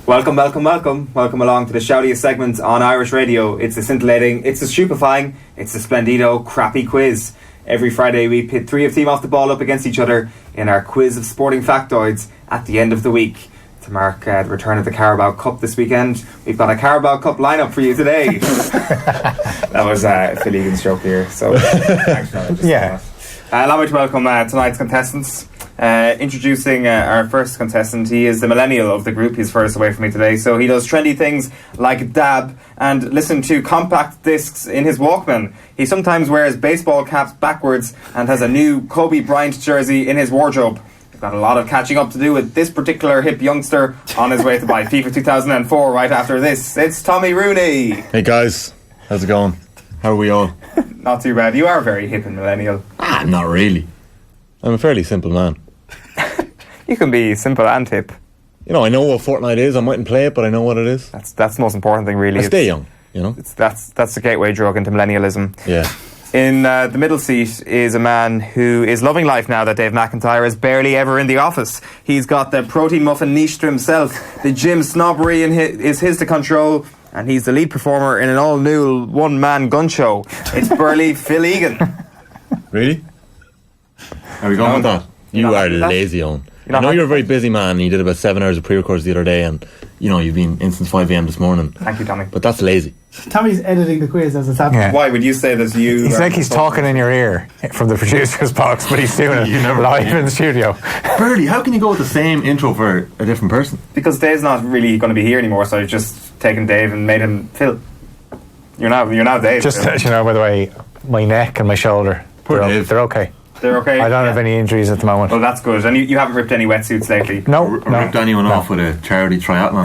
Welcome along to the shoutiest segment on Irish radio. It's the scintillating, it's the stupefying, it's the splendido crappy quiz. Every Friday we pit three of Team Off the Ball up against each other in our quiz of sporting factoids at the end of the week. To mark the return of the Carabao Cup this weekend, we've got a Carabao Cup lineup for you today. That was Phil Egan's joke here, so thanks for that. Yeah. Allow me to welcome tonight's contestants. Introducing our first contestant. He is the millennial of the group. He's furthest away from me today, so he does trendy things like dab and listen to compact discs in his Walkman. He sometimes wears baseball caps backwards and has a new Kobe Bryant jersey in his wardrobe. We've got a lot of catching up to do with this particular hip youngster on his way to buy FIFA 2004 right after this. It's Tommy Rooney. Hey guys, how's it going? How are we all? Not too bad. You are very hip and millennial. Not really. I'm a fairly simple man. You can be simple and hip. You know, I know what Fortnite is. I mightn't play it, but I know what it is. That's the most important thing, really. I stay young, you know. That's the gateway drug into millennialism. Yeah. In the middle seat is a man who is loving life now that Dave McIntyre is barely ever in the office. He's got the protein muffin niche to himself. The gym snobbery is his to control. And he's the lead performer in an all-new one-man gun show. It's burly Phil Egan. Really? Are we going with that? You are lazy, Owen. I know you're a very busy man, and you did about 7 hours of pre-records the other day, and you know you've been in since 5 a.m. this morning. Thank you, Tommy. But that's lazy. Tommy's editing the quiz as it's happening. Yeah. Why would you say that you... It's like he's talking in your ear from the producer's box, but he's doing it live in the studio. Burley, how can you go with the same intro for a different person? Because Dave's not really going to be here anymore, so I've just taken Dave and made him Phil. You're now Dave. Just to let you know, by the way, my neck and my shoulder, they're okay. They're okay? I don't have any injuries at the moment. Well, that's good. And you haven't ripped any wetsuits lately? No. Ripped anyone off with a charity triathlon?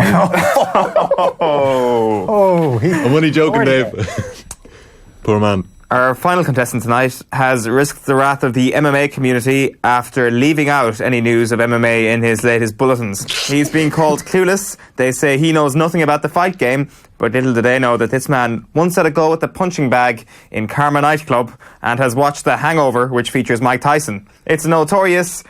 I'm only joking, Dave. Poor man. Our final contestant tonight has risked the wrath of the MMA community after leaving out any news of MMA in his latest bulletins. He's being called clueless. They say he knows nothing about the fight game, but little do they know that this man once had a go at the punching bag in Karma nightclub and has watched The Hangover, which features Mike Tyson. It's notorious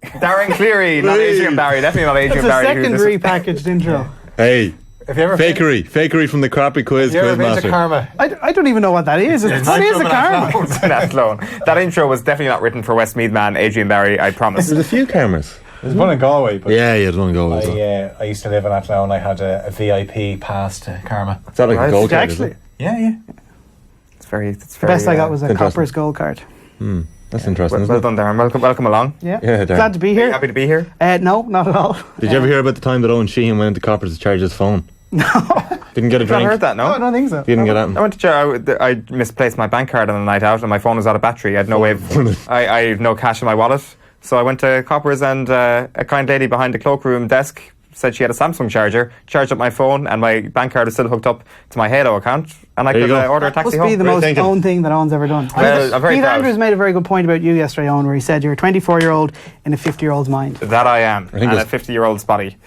Darren Cleary, not Adrian Barry. Definitely not Adrian Barry. It's a second repackaged intro. Hey. Have you ever fakery from the crappy quiz master. Karma? I don't even know what that is. What is a Karma? That's loan. That intro was definitely not written for Westmeath man Adrian Barry, I promise. There's a few Karmas. There's one in Galway. But there's one in Galway. I used to live in Athlone. I had a VIP pass to Karma. Is that like a gold card? Actually, Yeah. It's very. the best I got was a Copper's gold card. That's interesting. Well done, Darren. Welcome along. Yeah, Darren. glad to be here. Happy to be here. No, not at all. Did you ever hear about the time that Eoin Sheahan went into Coppers to charge his phone? No. Didn't get a I drink. heard that, no? I don't think so. Didn't get out. I went to I misplaced my bank card on the night out and my phone was out of battery. I had no way of, I have no cash in my wallet. So I went to Coppers and a kind lady behind the cloakroom desk said she had a Samsung charger, charged up my phone, and my bank card is still hooked up to my Halo account, and I could order a taxi home. Must be the most Owen thing that Owen's ever done. Well, I'm very Pete proud. Andrews made a very good point about you yesterday, Owen, where he said you're a 24-year-old in a 50-year-old's mind. That I am, and a 50-year-old's body.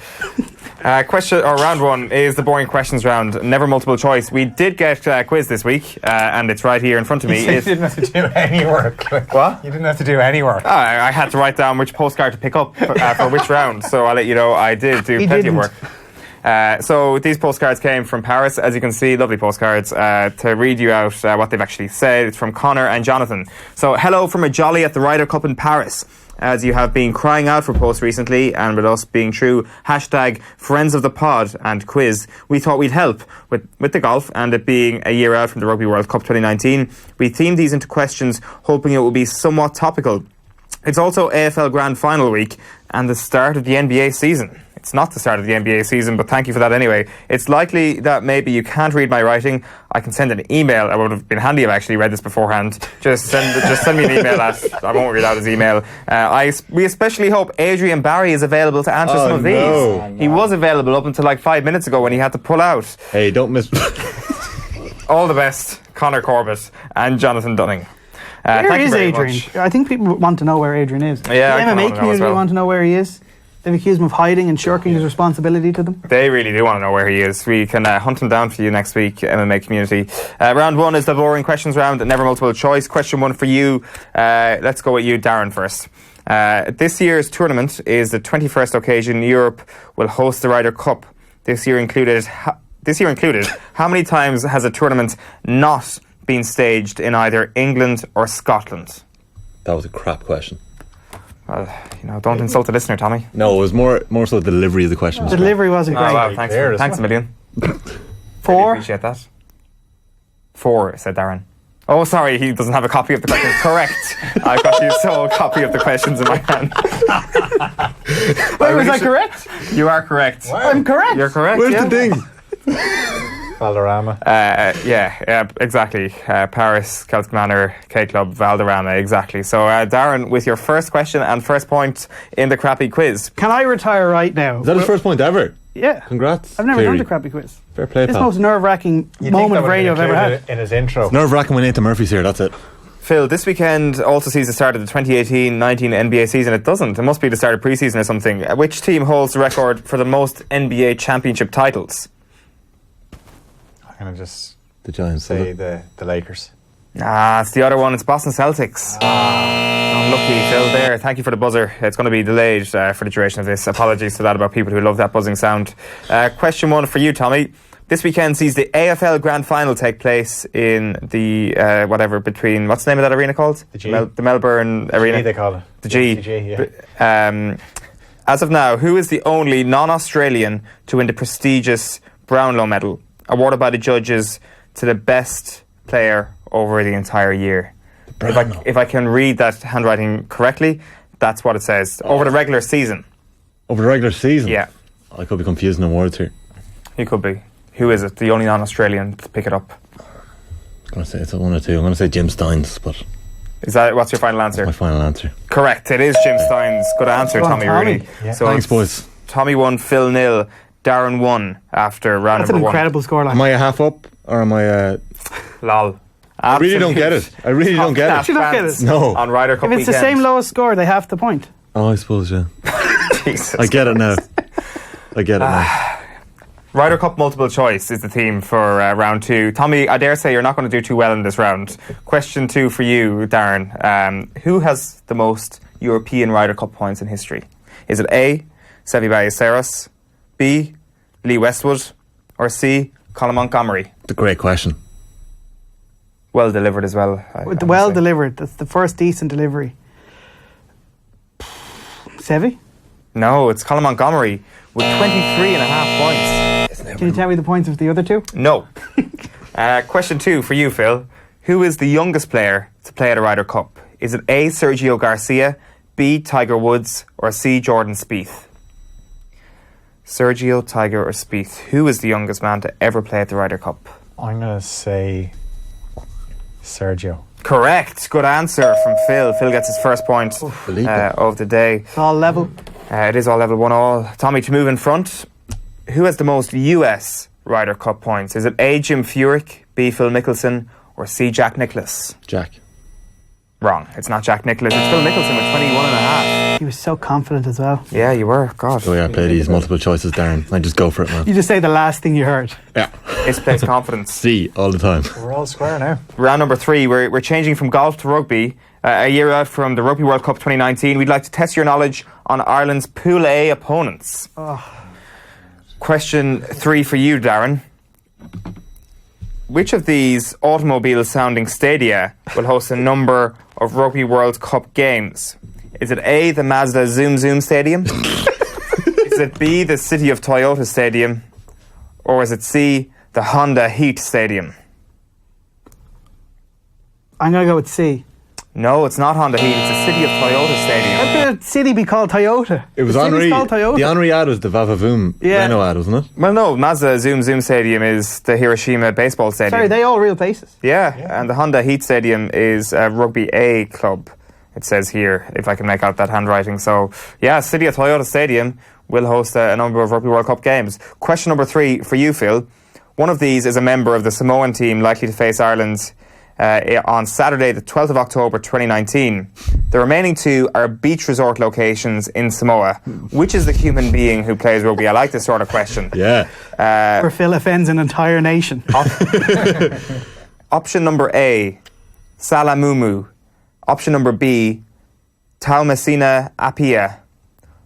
Round one is the boring questions round, never multiple choice. We did get a quiz this week, and it's right here in front of me. You didn't have to do any work. What? You didn't have to do any work. I had to write down which postcard to pick up for which round, so I'll let you know I did do plenty of work. So these postcards came from Paris, as you can see, lovely postcards. To read you out what they've actually said, it's from Connor and Jonathan. So, hello from a jolly at the Ryder Cup in Paris. As you have been crying out for posts recently, and with us being true hashtag friends of the pod and quiz, we thought we'd help with the golf, and it being a year out from the Rugby World Cup 2019. We themed these into questions, hoping it will be somewhat topical. It's also AFL Grand Final week and the start of the NBA season. It's not the start of the NBA season, but thank you for that anyway. It's likely that maybe you can't read my writing. I can send an email. I would have been handy if I actually read this beforehand. Just send me an email I won't read out his email. We especially hope Adrian Barry is available to answer some of these. No. He was available up until like 5 minutes ago when he had to pull out. Hey, don't miss... All the best, Connor Corbett and Jonathan Dunning. Where is Adrian? I think people want to know where Adrian is. Yeah, the MMA community want to know where he is. They've accused him of hiding and shirking his responsibility to them. They really do want to know where he is. We can hunt him down for you next week, MMA community. Round one is the boring questions round, never multiple choice. Question one for you. Let's go with you, Darren, first. This year's tournament is the 21st occasion Europe will host the Ryder Cup. This year included, how many times has a tournament not been staged in either England or Scotland? That was a crap question. Well, don't insult the listener, Tommy. No, it was more so the delivery of the question. The delivery wasn't great. Oh, wow, thanks a million. 4. Really appreciate that. 4, said Darren. Oh, sorry, he doesn't have a copy of the questions. Correct. I've got your sole copy of the questions in my hand. Wait, was I correct? You are correct. Wow. I'm correct. You're correct. Where's the ding? Valderrama. Yeah, exactly. Paris, Celtic Manor, K Club, Valderrama, exactly. So, Darren, with your first question and first point in the crappy quiz. Can I retire right now? Is that his first point ever? Yeah. Congrats. I've never Cleary. done the crappy quiz. Fair play, It's the pal. most nerve-wracking moment of radio I've ever had. In his intro. Nerve-wracking when Nathan Murphy's here, that's it. Phil, this weekend also sees the start of the 2018-19 NBA season. It doesn't. It must be the start of pre-season or something. Which team holds the record for the most NBA championship titles? I'm going to just The Giants. say the Lakers. It's the other one. It's Boston Celtics. Unlucky, Phil, there. Thank you for the buzzer. It's going to be delayed for the duration of this. Apologies to that about people who love that buzzing sound. Question 1 for you, Tommy. This weekend sees the AFL Grand Final take place in the, between, what's the name of that arena called? The G. The Melbourne Arena. G, they call it. The G. The G, yeah. As of now, who is the only non-Australian to win the prestigious Brownlow medal, awarded by the judges to the best player over the entire year? If I can read that handwriting correctly, that's what it says. Over the regular season. Over the regular season? Yeah. I could be confusing the words here. You could be. Who is it? The only non-Australian to pick it up. I'm going to say it's a 1 or 2. I'm going to say Jim Steins, but What's your final answer? my final answer. Correct. It is Jim Steins. Good answer, Go on, Tommy Tommy. Rooney. Yeah. So Thanks, it's boys. Tommy 1, Phil 0, Darren 1 after round That's an number 1. incredible scoreline. Am I a half up or am I Lol. I really don't get it. I really don't get it. You don't get it? No. On Ryder Cup If it's the weekend. same lowest score, they have the point. Oh, I suppose, yeah. Jesus. I get it now. I get it now. Ryder Cup multiple choice is the theme for round 2. Tommy, I dare say you're not going to do too well in this round. Question 2 for you, Darren. Who has the most European Ryder Cup points in history? Is it A, Seve Ballesteros, B, Lee Westwood, or C, Colin Montgomery? It's a great question. Well delivered as well. I must Well say. delivered. That's the first decent delivery. Sevi? No, it's Colin Montgomery with 23.5 points. Can you tell me the points of the other two? No. Question 2 for you, Phil. Who is the youngest player to play at a Ryder Cup? Is it A, Sergio Garcia, B, Tiger Woods, or C, Jordan Spieth? Sergio, Tiger, or Spieth? Who is the youngest man to ever play at the Ryder Cup? I'm going to say Sergio. Correct. Good answer from Phil. Phil gets his first point of the day. It's all level. It is all level 1-all. Tommy, to move in front, who has the most US Ryder Cup points? Is it A, Jim Furyk, B, Phil Mickelson, or C, Jack Nicklaus? Jack. Wrong. It's not Jack Nicklaus. It's Phil Mickelson with 21.5. He was so confident as well. Yeah, you were. God. The way I play these multiple choices, Darren. I just go for it, man. You just say the last thing you heard. Yeah. Misplaced confidence. C all the time. We're all square now. Round number 3, we're changing from golf to rugby. A year out from the Rugby World Cup 2019, we'd like to test your knowledge on Ireland's Pool A opponents. Question 3 for you, Darren. Which of these automobile-sounding stadia will host a number of Rugby World Cup games? Is it A, the Mazda Zoom Zoom Stadium? Is it B, the City of Toyota Stadium? Or is it C, the Honda Heat Stadium? I'm going to go with C. No, it's not Honda Heat. It's the City of Toyota Stadium. How could a city be called Toyota? It was the city's Henri. called Toyota. The Henri ad was the Vavavoom Yeah. Renault ad, wasn't it? Well, no, Mazda Zoom Zoom Stadium is the Hiroshima Baseball Stadium. Sorry, they all real places. Yeah, and the Honda Heat Stadium is a Rugby A club, it says here, if I can make out that handwriting. So, yeah, City of Toyota Stadium will host a number of Rugby World Cup games. Question number 3 for you, Phil. One of these is a member of the Samoan team likely to face Ireland on Saturday, the 12th of October 2019. The remaining 2 are beach resort locations in Samoa. Which is the human being who plays rugby? I like this sort of question. Yeah. Where Phil offends an entire nation. Option number A, Salamumu. Option number B, Taumessina Apia,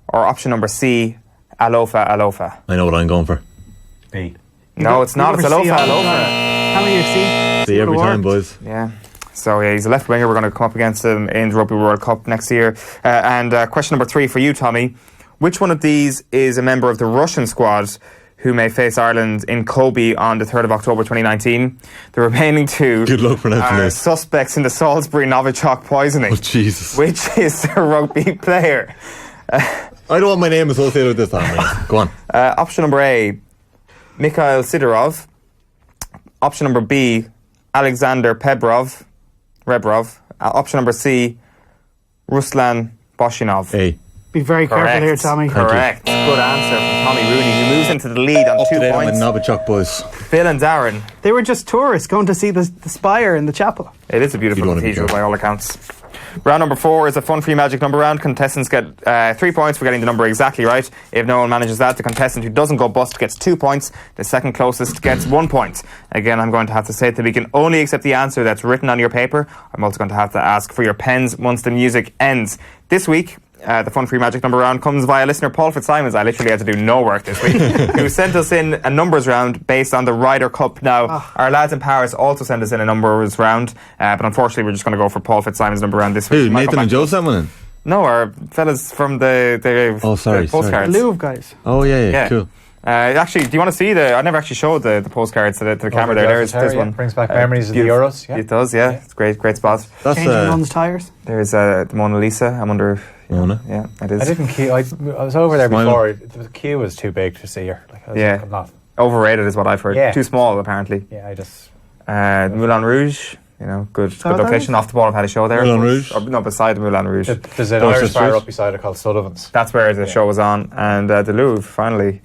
or option number C, Alofa Alofa? I know what I'm going for. B. No, it's not. It's Alofa Alofa. How many you see? See every time, boys. Yeah. So yeah, he's a left winger. We're going to come up against him in the Rugby World Cup next year. And question number 3 for you, Tommy. Which one of these is a member of the Russian squad who may face Ireland in Kobe on the 3rd of October 2019? The remaining 2 Good luck pronouncing are this. suspects in the Salisbury Novichok poisoning. Oh, Jesus. Which is a rugby player? I don't want my name associated with this time. Right? Go on. Option number A, Mikhail Sidorov. Option number B, Alexander Rebrov. Option number C, Ruslan Boshinov. A. Be very careful here, Tommy. Correct. Good answer from Tommy Rooney, who moves into the lead on Up 2 to date on points. my Novichok boys. Phil and Darren. They were just tourists going to see the spire in the chapel. It is a beautiful You don't wanna be cathedral careful. by all accounts. Round number 4 is a fun free magic number round. Contestants get 3 points for getting the number exactly right. If no one manages that, the contestant who doesn't go bust gets 2 points. The second closest gets 1 point. Again, I'm going to have to say that we can only accept the answer that's written on your paper. I'm also going to have to ask for your pens once the music ends. This week, the fun free magic number round comes via listener Paul Fitzsimons. I literally had to do no work this week. Who sent us in a numbers round based on the Ryder Cup. Now, our lads in Paris also sent us in a numbers round, but unfortunately we're just going to go for Paul Fitzsimons' number round this week. Who, Nathan and Joe sent one in? No, our fellas from the postcards. The Louvre guys. Oh, yeah, cool. Actually, do you want to see I never actually showed the postcards to the camera there. There's one. Brings back memories of the Euros. Yeah. It does, yeah. It's great spot. That's Changing one's tyres. There's the Mona Lisa. I'm under. Mona? Yeah, it is. I didn't queue. I was over there Smile. before. The queue was too big to see her. Like, I was Yeah. like, I'm not. Overrated is what I've heard. Yeah. Too small, apparently. Yeah, I just. Moulin Rouge. Good what that location. is? Off the ball, I've had a show there. Moulin Rouge? No, beside the Moulin Rouge. There's an Dorset Irish bar Street. up beside it called Sullivan's. That's where the show was on. And the Louvre, finally.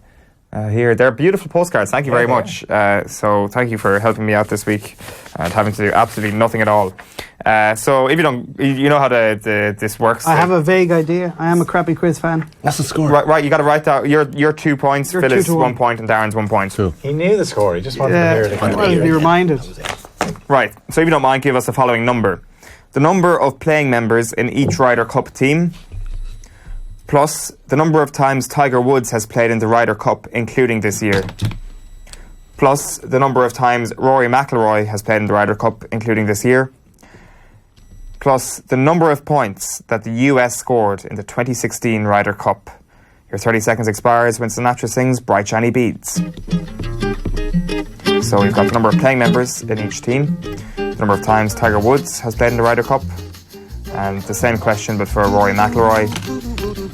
Here, they're beautiful postcards. Thank you very much. So thank you for helping me out this week and having to do absolutely nothing at all. So if you know how this works. I have a vague idea. I am a crappy quiz fan. What's the score? Right. You got to write down your 2 points. You're Phil is 2 to 1 1 point, and Darren's 1 point. Cool. He knew the score. He just wanted to hear it again. Well, be reminded. Right. So if you don't mind, give us the following number: the number of playing members in each Ryder Cup team, plus the number of times Tiger Woods has played in the Ryder Cup, including this year, plus the number of times Rory McIlroy has played in the Ryder Cup, including this year, plus the number of points that the US scored in the 2016 Ryder Cup. Your 30 seconds expires when Sinatra sings Bright Shiny Beads. So we've got the number of playing members in each team, the number of times Tiger Woods has played in the Ryder Cup, and the same question but for Rory McIlroy,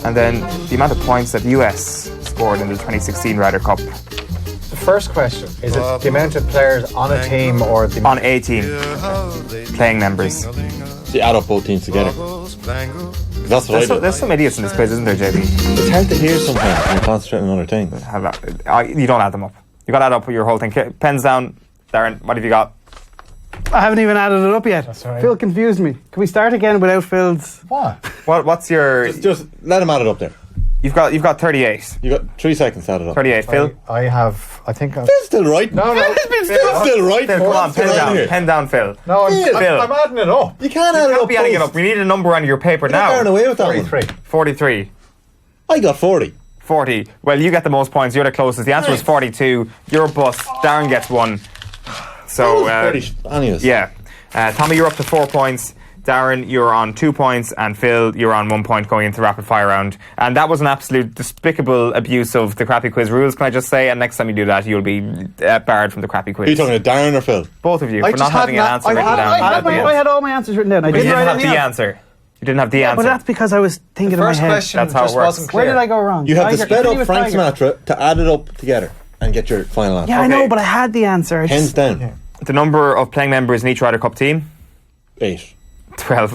and then the amount of points that the US scored in the 2016 Ryder Cup. The first question is it the amount of players on a team or the On a team, playing members. So you add up both teams together. That's what I do. There's some idiots in this quiz, isn't there, JB? It's hard to hear sometimes when you're concentrating on other things. You don't add them up. You got to add up your whole thing. Pens down. Darren, what have you got? I haven't even added it up yet. That's all right. Phil confused me. Can we start again without Phil's? what? What's your... Just let him add it up there. You've got 38. You got 3 seconds to add it up. 38. Phil? I think I've. It's still right. No. It's still right. Phil, come on, What's going pen down. here? Pen down, Phil. No, Phil. I'm adding it up. You can't add it Can't up. be adding it both. up. We need a number on your paper You're not now. carrying away with that one. 43. 43. I got 40. 40. Well, you get the most points. You're the closest. The answer was 42. You're a bust. Darren gets 1. So, Anyways. yeah. Tommy, you're up to 4 points. Darren, you're on 2 points. And Phil, you're on 1 point going into the rapid fire round. And that was an absolute despicable abuse of the crappy quiz rules, can I just say? And next time you do that, you'll be barred from the crappy quiz. Are you talking to Darren or Phil? Both of you, I for just not having an had answer I written had- down. I had all my answers written down. I But you didn't didn't write have any the down. answer. You didn't have the answer. But that's because I was thinking in my First head. question That's how it just works. wasn't clear. Where did I go wrong? You have to Tiger- sped he up was Frank Tiger. Sinatra to add it up together and get your final answer. Yeah, I Okay. know, but I had the answer. I Hands just- down. The number of playing members in each Ryder Cup team? 8. 12.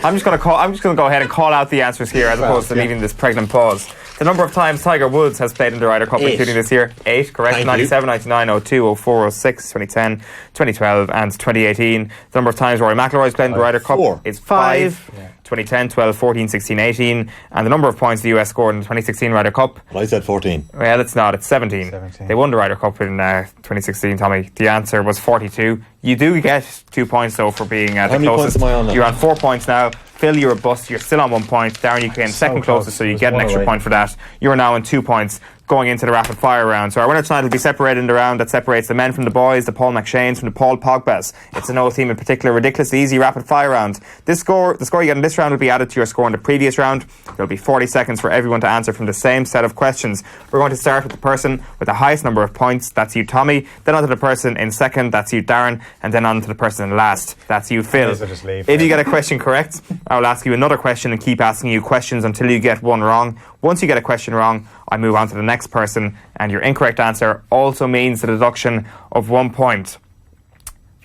I'm just going to go ahead and call out the answers here as opposed to leaving this pregnant pause. The number of times Tiger Woods has played in the Ryder Cup, 8. including this year, 8, correct. Thank 97, 99, 02, 04, 06, 2010, 2012, and 2018. The number of times Rory McIlroy has played in the Ryder Cup 4. is 5. 2010, 12, 14, 16, 18. And the number of points the US scored in the 2016 Ryder Cup, Well, I said 14. well, it's not. It's 17. 17. They won the Ryder Cup in 2016, Tommy. The answer was 42. You do get 2 points, though, for being the many closest. points am I on now? You're on 4 points now. Phil, you're a bust. You're still on 1 point. Darren, you came second closest, so you get an extra point for that. You're now on 2 points going into the rapid fire round. So our winner tonight will be separated in the round that separates the men from the boys, the Paul McShanes from the Paul Pogbas. It's a no theme in particular, ridiculously easy rapid fire round. The score you get in this round will be added to your score in the previous round. There'll be 40 seconds for everyone to answer from the same set of questions. We're going to start with the person with the highest number of points. That's you, Tommy. Then on to the person in second. That's you, Darren. And then on to the person in last. That's you, Phil. If you get a question correct, I'll ask you another question and keep asking you questions until you get one wrong. Once you get a question wrong, I move on to the next person, and your incorrect answer also means the deduction of 1 point.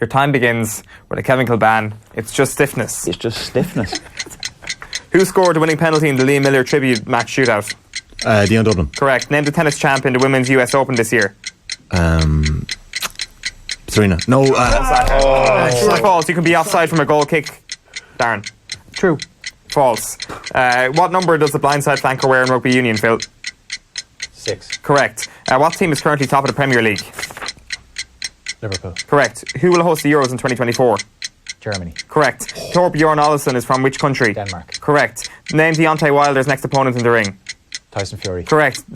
Your time begins with a Kevin Kilban. It's just stiffness. It's just stiffness. Who scored the winning penalty in the Liam Miller tribute match shootout? Dion Dublin. Correct. Name the tennis champ in the Women's US Open this year. Serena. No. True or false? You can be offside from a goal kick. Darren. True. False. What number does the blindside flanker wear in rugby union, Phil? 6. Correct. What team is currently top of the Premier League? Liverpool. Correct. Who will host the Euros in 2024? Germany. Correct. Torbjorn Olesen is from which country? Denmark. Correct. Name Deontay Wilder's next opponent in the ring. Tyson Fury. Correct.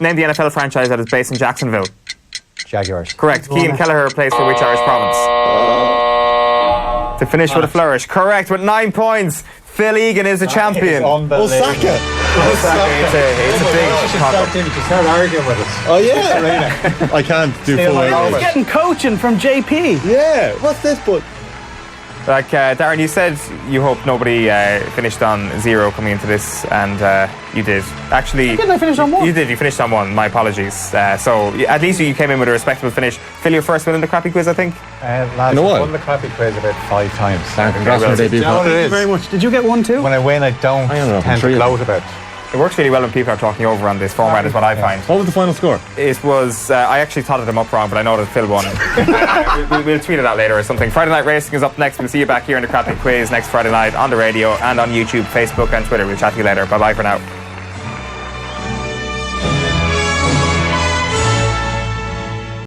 Name the NFL franchise that is based in Jacksonville. Jaguars. Correct. Cian Kelleher plays for which Irish province? To finish with a flourish. Correct, with 9 points. Phil Egan is the champion. Osaka. It's a big Start arguing with us. Oh yeah. I can't do full He's English. getting coaching from JP. Yeah. What's this? But Like Darren, you said you hope nobody finished on 0 coming into this, and you did. Actually, Didn't I finish on 1? You did. You finished on 1. My apologies. So at least you came in with a respectable finish. Phil, your first win in the crappy quiz, I think. Lads, what? I won the crappy quiz about 5 times. congrats on your debut. Thank you very much. Did you get 1 too? When I win, I don't tend to gloat about it. It works really well when people are talking over on this format, is what I find. What was the final score? It was, I actually totted them up wrong, but I know that Phil won. We'll tweet it out later or something. Friday Night Racing is up next. We'll see you back here in the Crappy Quiz next Friday night on the radio and on YouTube, Facebook and Twitter. We'll chat to you later. Bye-bye for now.